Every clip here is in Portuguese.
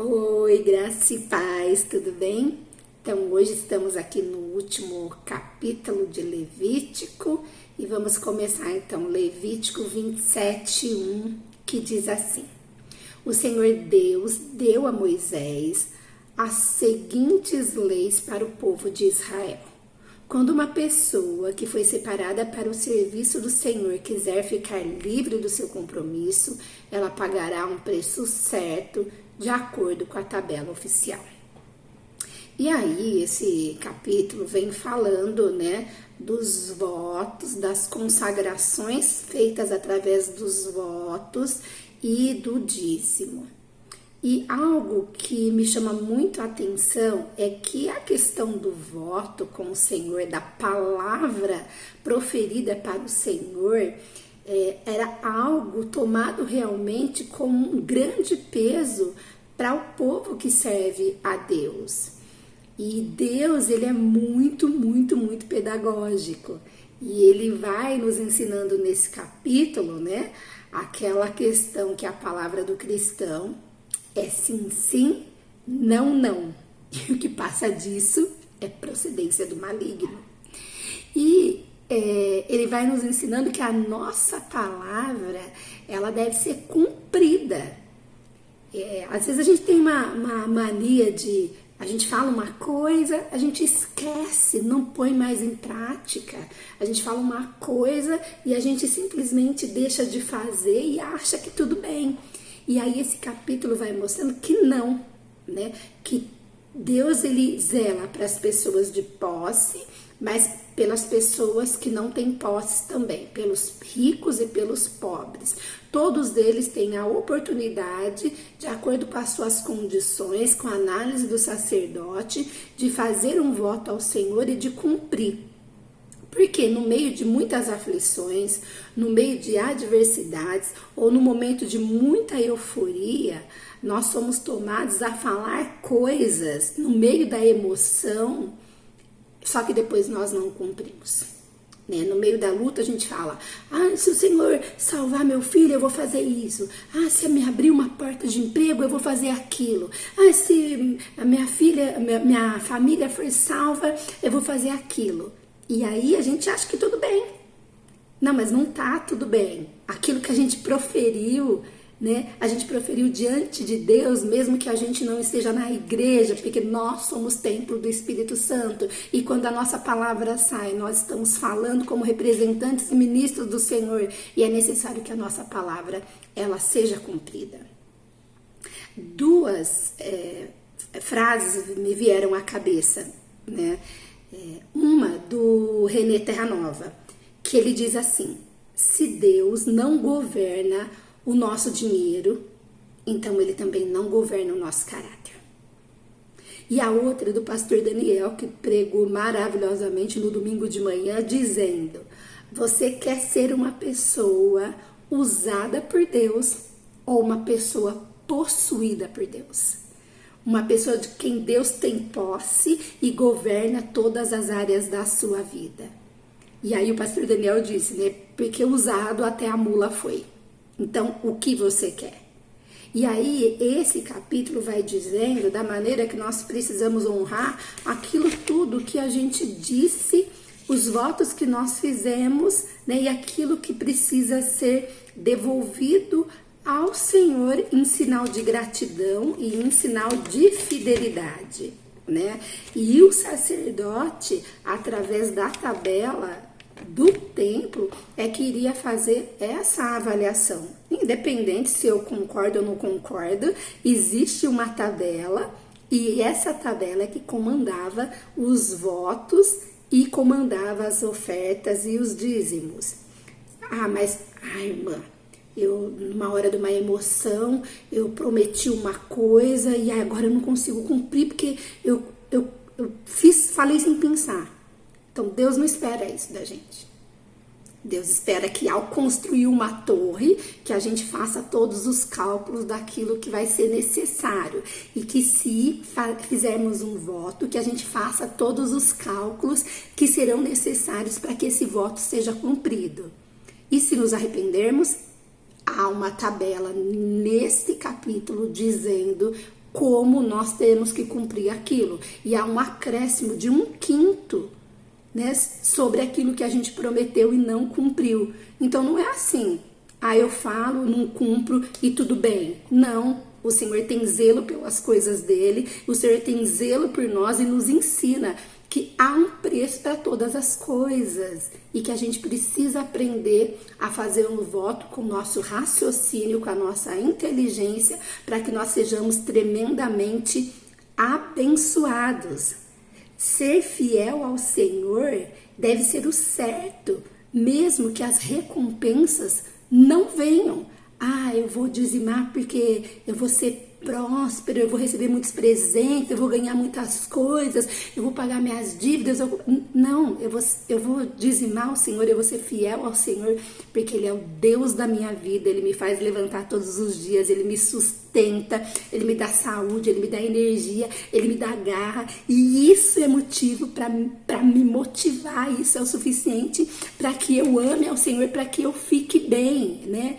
Oi, graça e paz, tudo bem? Então, hoje estamos aqui no último capítulo de Levítico e vamos começar então Levítico 27:1, que diz assim: O Senhor Deus deu a Moisés as seguintes leis para o povo de Israel. Quando uma pessoa que foi separada para o serviço do Senhor quiser ficar livre do seu compromisso, ela pagará um preço certo de acordo com a tabela oficial. E aí, esse capítulo vem falando, dos votos, das consagrações feitas através dos votos e do dízimo. E algo que me chama muito a atenção é que a questão do voto com o Senhor, da palavra proferida para o Senhor, era algo tomado realmente com um grande peso para o povo que serve a Deus. E Deus, ele é muito, muito, muito pedagógico. E ele vai nos ensinando nesse capítulo, aquela questão que a palavra do cristão é sim, sim, não, não. E o que passa disso é procedência do maligno. E ele vai nos ensinando que a nossa palavra, ela deve ser cumprida. Às vezes a gente tem uma mania de... A gente fala uma coisa, a gente esquece, não põe mais em prática. A gente fala uma coisa e a gente simplesmente deixa de fazer e acha que tudo bem. E aí esse capítulo vai mostrando que não, que Deus, ele zela para as pessoas de posse, mas pelas pessoas que não têm posse também, pelos ricos e pelos pobres. Todos eles têm a oportunidade, de acordo com as suas condições, com a análise do sacerdote, de fazer um voto ao Senhor e de cumprir. Porque no meio de muitas aflições, no meio de adversidades ou no momento de muita euforia, nós somos tomados a falar coisas no meio da emoção, só que depois nós não cumprimos. No meio da luta a gente fala: se o Senhor salvar meu filho, eu vou fazer isso. Se me abrir uma porta de emprego, eu vou fazer aquilo. Se a minha família for salva, eu vou fazer aquilo. E aí a gente acha que tudo bem. Não, mas não tá tudo bem. Aquilo que a gente proferiu, a gente proferiu diante de Deus, mesmo que a gente não esteja na igreja, porque nós somos templo do Espírito Santo. E quando a nossa palavra sai, nós estamos falando como representantes e ministros do Senhor. E é necessário que a nossa palavra, ela seja cumprida. Duas frases me vieram à cabeça, Uma do René Terra Nova, que ele diz assim: se Deus não governa o nosso dinheiro, então ele também não governa o nosso caráter. E a outra do pastor Daniel, que pregou maravilhosamente no domingo de manhã, dizendo: você quer ser uma pessoa usada por Deus ou uma pessoa possuída por Deus? Uma pessoa de quem Deus tem posse e governa todas as áreas da sua vida. E aí o pastor Daniel disse, porque usado até a mula foi. Então, o que você quer? E aí, esse capítulo vai dizendo da maneira que nós precisamos honrar aquilo tudo que a gente disse, os votos que nós fizemos, e aquilo que precisa ser devolvido ao Senhor em sinal de gratidão e em sinal de fidelidade, E o sacerdote, através da tabela do templo, que iria fazer essa avaliação. Independente se eu concordo ou não concordo, existe uma tabela, e essa tabela é que comandava os votos e comandava as ofertas e os dízimos. Irmã, eu, numa hora de uma emoção, eu prometi uma coisa e agora eu não consigo cumprir porque eu falei sem pensar. Então, Deus não espera isso da gente. Deus espera que ao construir uma torre, que a gente faça todos os cálculos daquilo que vai ser necessário. E que se fizermos um voto, que a gente faça todos os cálculos que serão necessários para que esse voto seja cumprido. E se nos arrependermos, há uma tabela nesse capítulo dizendo como nós temos que cumprir aquilo. E há um acréscimo de 1/5, né, sobre aquilo que a gente prometeu e não cumpriu. Então não é assim, eu falo, não cumpro e tudo bem. Não, o Senhor tem zelo pelas coisas dele, o Senhor tem zelo por nós e nos ensina que há um preço para todas as coisas e que a gente precisa aprender a fazer um voto com o nosso raciocínio, com a nossa inteligência, para que nós sejamos tremendamente abençoados. Ser fiel ao Senhor deve ser o certo, mesmo que as recompensas não venham. Eu vou dizimar porque eu vou ser próspero, eu vou receber muitos presentes, eu vou ganhar muitas coisas, eu vou pagar minhas dívidas. Não, eu vou dizimar ao Senhor, eu vou ser fiel ao Senhor, porque Ele é o Deus da minha vida, Ele me faz levantar todos os dias, Ele me sustenta, Ele me dá saúde, Ele me dá energia, Ele me dá garra, e isso é motivo para me motivar, isso é o suficiente para que eu ame ao Senhor, para que eu fique bem, né?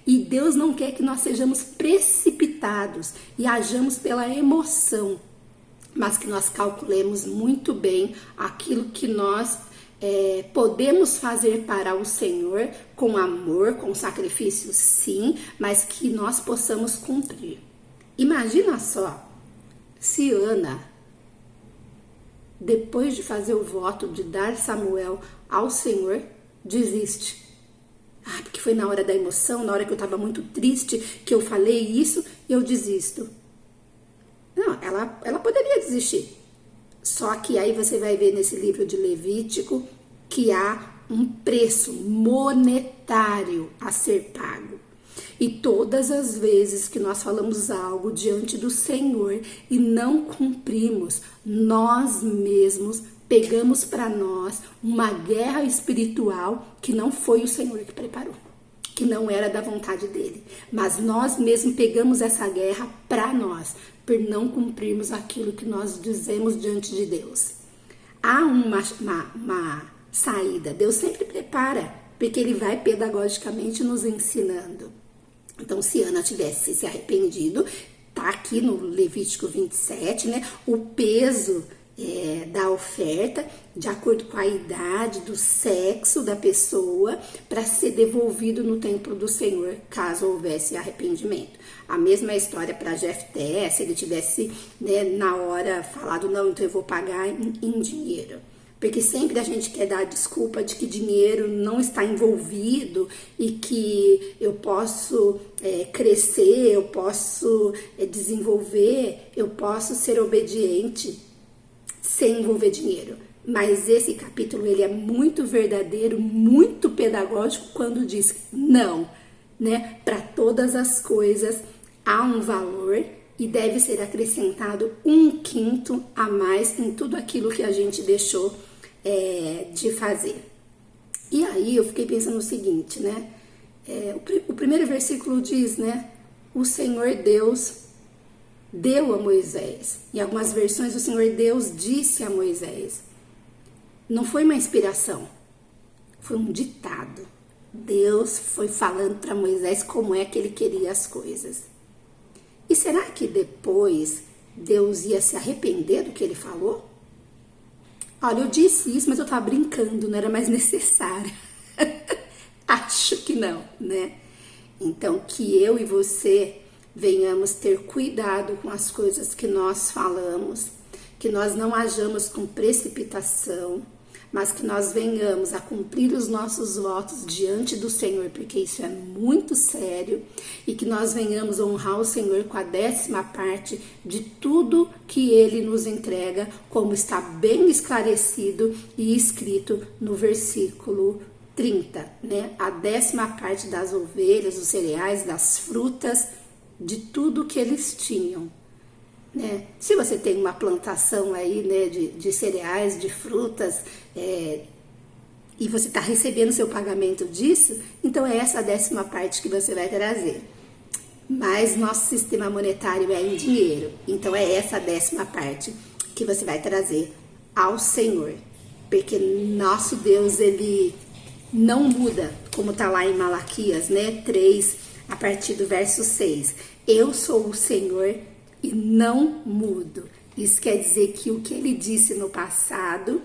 E Deus não quer que nós sejamos precipitados e hajamos pela emoção, mas que nós calculemos muito bem aquilo que nós podemos fazer para o Senhor com amor, com sacrifício, sim, mas que nós possamos cumprir. Imagina só, se Ana, depois de fazer o voto de dar Samuel ao Senhor, desiste. Porque foi na hora da emoção, na hora que eu estava muito triste, que eu falei isso, eu desisto. Não, ela poderia desistir. Só que aí você vai ver nesse livro de Levítico que há um preço monetário a ser pago. E todas as vezes que nós falamos algo diante do Senhor e não cumprimos, nós mesmos pegamos para nós uma guerra espiritual que não foi o Senhor que preparou, que não era da vontade dele, mas nós mesmos pegamos essa guerra para nós, por não cumprirmos aquilo que nós dizemos diante de Deus. Há uma saída, Deus sempre prepara, porque Ele vai pedagogicamente nos ensinando. Então, se Ana tivesse se arrependido, tá aqui no Levítico 27, né, o peso da oferta, de acordo com a idade, do sexo da pessoa, para ser devolvido no templo do Senhor, caso houvesse arrependimento. A mesma história para Jefté, se ele tivesse, né, na hora falado, não, então eu vou pagar em dinheiro. Porque sempre a gente quer dar a desculpa de que dinheiro não está envolvido e que eu posso crescer, eu posso desenvolver, eu posso ser obediente sem envolver dinheiro. Mas esse capítulo ele é muito verdadeiro, muito pedagógico quando diz não, né? Para todas as coisas há um valor e deve ser acrescentado 1/5 a mais em tudo aquilo que a gente deixou de fazer. E aí eu fiquei pensando o seguinte, né? O primeiro versículo diz, né? O Senhor Deus deu a Moisés. Em algumas versões, o Senhor Deus disse a Moisés. Não foi uma inspiração, foi um ditado. Deus foi falando para Moisés como é que ele queria as coisas. E será que depois Deus ia se arrepender do que ele falou? Olha, eu disse isso, mas eu estava brincando, não era mais necessário. Acho que não, né? Então, que eu e você venhamos ter cuidado com as coisas que nós falamos, que nós não hajamos com precipitação, mas que nós venhamos a cumprir os nossos votos diante do Senhor, porque isso é muito sério, e que nós venhamos honrar o Senhor com a 10ª parte de tudo que Ele nos entrega, como está bem esclarecido e escrito no versículo 30, né? A 10ª parte das ovelhas, dos cereais, das frutas, de tudo que eles tinham, né? Se você tem uma plantação aí, né, de cereais, de frutas, e você está recebendo seu pagamento disso, então é essa 10ª parte que você vai trazer. Mas nosso sistema monetário é em dinheiro, então é essa 10ª parte que você vai trazer ao Senhor, porque nosso Deus, Ele não muda, como está lá em Malaquias, né, 3, a partir do verso 6. Eu sou o Senhor, e não mudo. Isso quer dizer que o que ele disse no passado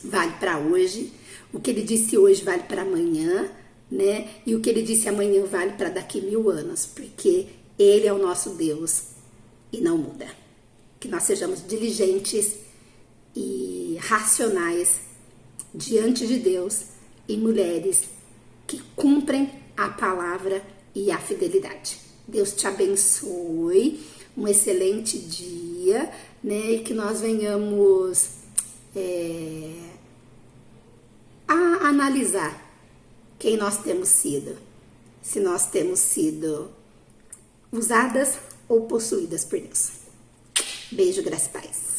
vale para hoje, o que ele disse hoje vale para amanhã, né? E o que ele disse amanhã vale para daqui 1000 anos, porque ele é o nosso Deus e não muda. Que nós sejamos diligentes e racionais diante de Deus e mulheres que cumprem a palavra e a fidelidade. Deus te abençoe, um excelente dia, né? E que nós venhamos a analisar quem nós temos sido, se nós temos sido usadas ou possuídas por Deus. Beijo, graça e paz.